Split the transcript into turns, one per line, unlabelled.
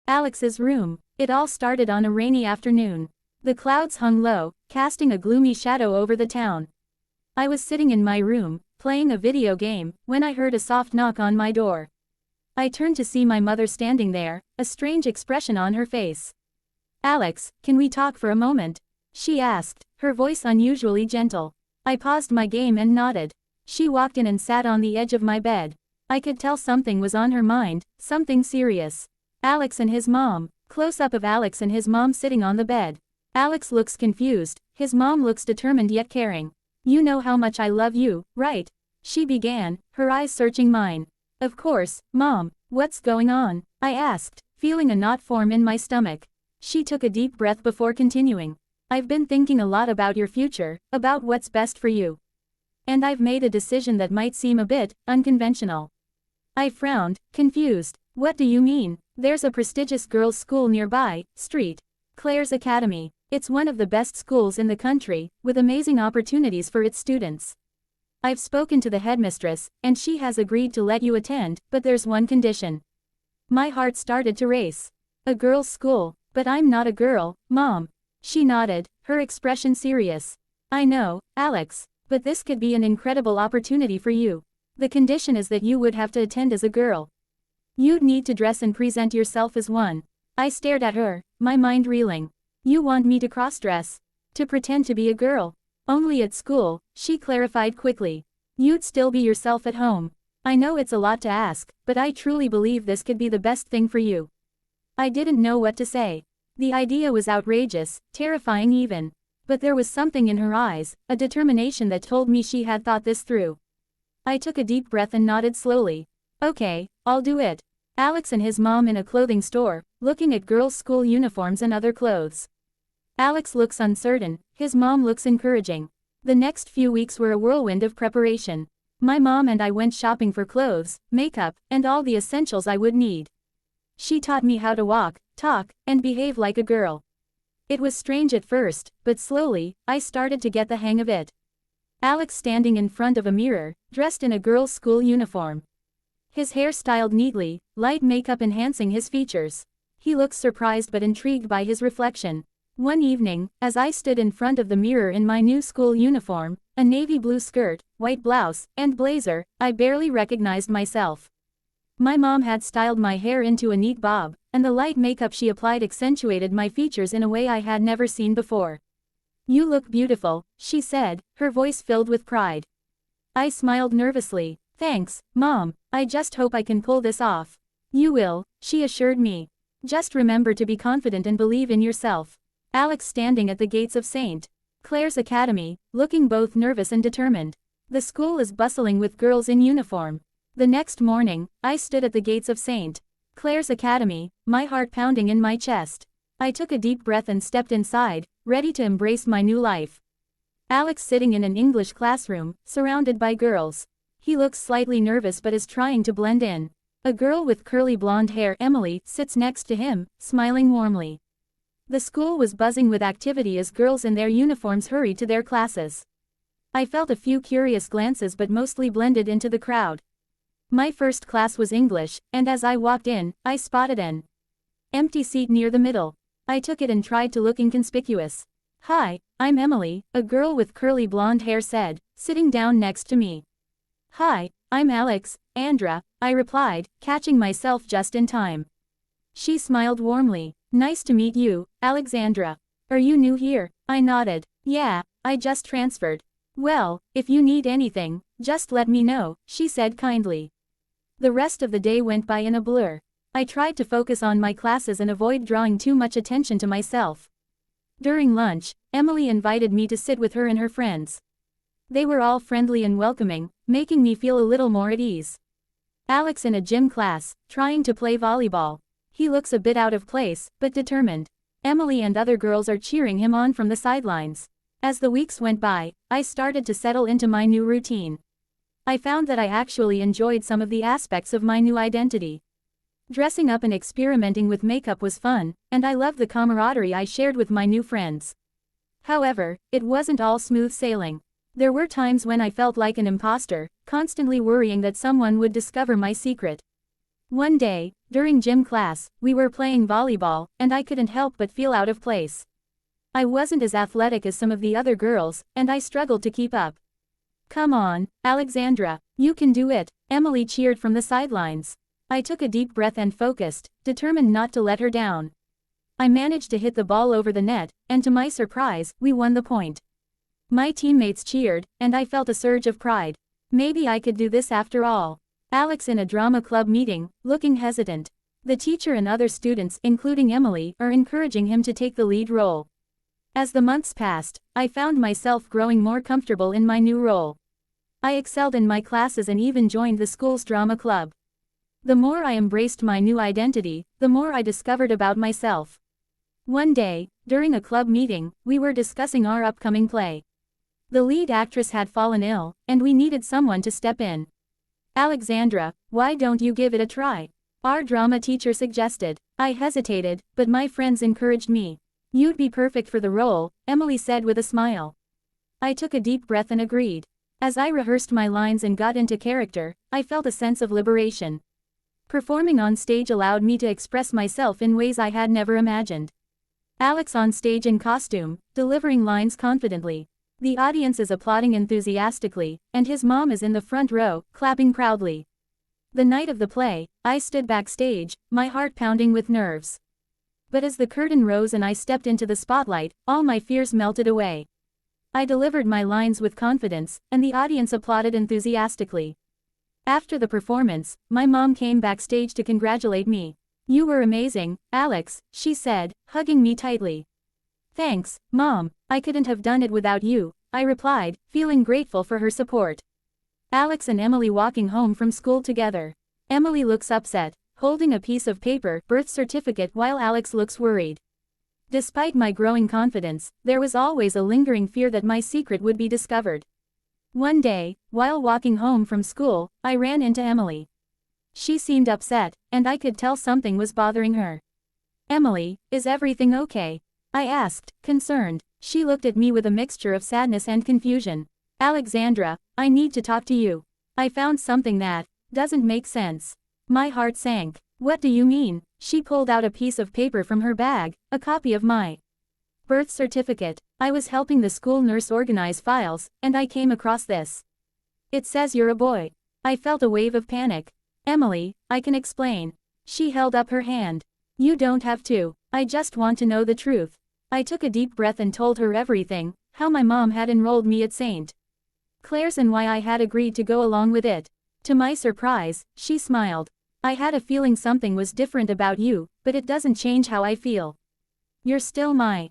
Alex's room. It all started on a rainy afternoon. The clouds hung low, casting a gloomy shadow over the town. I was sitting in my room, playing a video game, when I heard a soft knock on my door. I turned to see my mother standing there, a strange expression on her face. "Alex, can we talk for a moment?" she asked, her voice unusually gentle. I paused my game and nodded. She walked in and sat on the edge of my bed. I could tell something was on her mind, something serious. Alex and his mom. Close-up of Alex and his mom sitting on the bed. Alex looks confused, his mom looks determined yet caring. "You know how much I love you, right?" she began, her eyes searching mine. "Of course, Mom. What's going on?" I asked, feeling a knot form in my stomach. She took a deep breath before continuing. "I've been thinking a lot about your future, about what's best for you. And I've made a decision that might seem a bit unconventional." I frowned, confused. "What do you mean?" "There's a prestigious girls' school nearby, Street. Claire's Academy. It's one of the best schools in the country, with amazing opportunities for its students. I've spoken to the headmistress, and she has agreed to let you attend, but there's one condition." My heart started to race. "A girls' school? But I'm not a girl, Mom." She nodded, her expression serious. "I know, Alex. But this could be an incredible opportunity for you. The condition is that you would have to attend as a girl. You'd need to dress and present yourself as one." I stared at her, my mind reeling. "You want me to cross-dress? To pretend to be a girl?" "Only at school," she clarified quickly. "You'd still be yourself at home. I know it's a lot to ask, but I truly believe this could be the best thing for you." I didn't know what to say. The idea was outrageous, terrifying even. But there was something in her eyes, a determination that told me she had thought this through. I took a deep breath and nodded slowly. "Okay, I'll do it." Alex and his mom in a clothing store, looking at girls' school uniforms and other clothes. Alex looks uncertain, his mom looks encouraging. The next few weeks were a whirlwind of preparation. My mom and I went shopping for clothes, makeup, and all the essentials I would need. She taught me how to walk, talk, and behave like a girl. It was strange at first, but slowly, I started to get the hang of it. Alex standing in front of a mirror, dressed in a girls' school uniform. His hair styled neatly, light makeup enhancing his features. He looked surprised but intrigued by his reflection. One evening, as I stood in front of the mirror in my new school uniform, a navy blue skirt, white blouse, and blazer, I barely recognized myself. My mom had styled my hair into a neat bob, and the light makeup she applied accentuated my features in a way I had never seen before. "You look beautiful," she said, her voice filled with pride. I smiled nervously. "Thanks, Mom. I just hope I can pull this off." "You will," she assured me. "Just remember to be confident and believe in yourself." Alex standing at the gates of St. Claire's Academy, looking both nervous and determined. The school is bustling with girls in uniform. The next morning, I stood at the gates of St. Claire's Academy, my heart pounding in my chest. I took a deep breath and stepped inside, ready to embrace my new life. Alex sitting in an English classroom, surrounded by girls. He looks slightly nervous but is trying to blend in. A girl with curly blonde hair, Emily, sits next to him, smiling warmly. The school was buzzing with activity as girls in their uniforms hurried to their classes. I felt a few curious glances but mostly blended into the crowd. My first class was English, and as I walked in, I spotted an empty seat near the middle. I took it and tried to look inconspicuous. "Hi, I'm Emily," a girl with curly blonde hair said, sitting down next to me. "Hi, I'm Alex, Andra," I replied, catching myself just in time. She smiled warmly. "Nice to meet you, Alexandra. Are you new here?" I nodded. "Yeah, I just transferred." "Well, if you need anything, just let me know," she said kindly. The rest of the day went by in a blur. I tried to focus on my classes and avoid drawing too much attention to myself. During lunch, Emily invited me to sit with her and her friends. They were all friendly and welcoming, making me feel a little more at ease. Alex in a gym class, trying to play volleyball. He looks a bit out of place, but determined. Emily and other girls are cheering him on from the sidelines. As the weeks went by, I started to settle into my new routine. I found that I actually enjoyed some of the aspects of my new identity. Dressing up and experimenting with makeup was fun, and I loved the camaraderie I shared with my new friends. However, it wasn't all smooth sailing. There were times when I felt like an imposter, constantly worrying that someone would discover my secret. One day, During gym class, we were playing volleyball, and I couldn't help but feel out of place. I wasn't as athletic as some of the other girls, and I struggled to keep up. "Come on, Alexandra, you can do it," Emily cheered from the sidelines. I took a deep breath and focused, determined not to let her down. I managed to hit the ball over the net, and to my surprise, we won the point. My teammates cheered, and I felt a surge of pride. Maybe I could do this after all. Alex in a drama club meeting, looking hesitant. The teacher and other students, including Emily, are encouraging him to take the lead role. As the months passed, I found myself growing more comfortable in my new role. I excelled in my classes and even joined the school's drama club. The more I embraced my new identity, the more I discovered about myself. One day, during a club meeting, we were discussing our upcoming play. The lead actress had fallen ill, and we needed someone to step in. "Alexandra, why don't you give it a try?" our drama teacher suggested. I hesitated, but my friends encouraged me. "You'd be perfect for the role," Emily said with a smile. I took a deep breath and agreed. As I rehearsed my lines and got into character, I felt a sense of liberation. Performing on stage allowed me to express myself in ways I had never imagined. Alex on stage in costume, delivering lines confidently. The audience is applauding enthusiastically, and his mom is in the front row, clapping proudly. The night of the play, I stood backstage, my heart pounding with nerves. But as the curtain rose and I stepped into the spotlight, all my fears melted away. I delivered my lines with confidence, and the audience applauded enthusiastically. After the performance, my mom came backstage to congratulate me. "You were amazing, Alex," she said, hugging me tightly. "Thanks, Mom, I couldn't have done it without you," I replied, feeling grateful for her support. Alex and Emily walking home from school together. Emily looks upset, holding a piece of paper, birth certificate, while Alex looks worried. Despite my growing confidence, there was always a lingering fear that my secret would be discovered. One day, while walking home from school, I ran into Emily. She seemed upset, and I could tell something was bothering her. "Emily, is everything okay?" I asked, concerned. She looked at me with a mixture of sadness and confusion. "Alexandra, I need to talk to you. I found something that doesn't make sense." My heart sank. "What do you mean?" She pulled out a piece of paper from her bag, a copy of my birth certificate. I was helping the school nurse organize files, and I came across this. "It says you're a boy." I felt a wave of panic. "Emily, I can explain." She held up her hand. "You don't have to. I just want to know the truth." I took a deep breath and told her everything, how my mom had enrolled me at St. Clair's and why I had agreed to go along with it. To my surprise, she smiled. "I had a feeling something was different about you, but it doesn't change how I feel. You're still my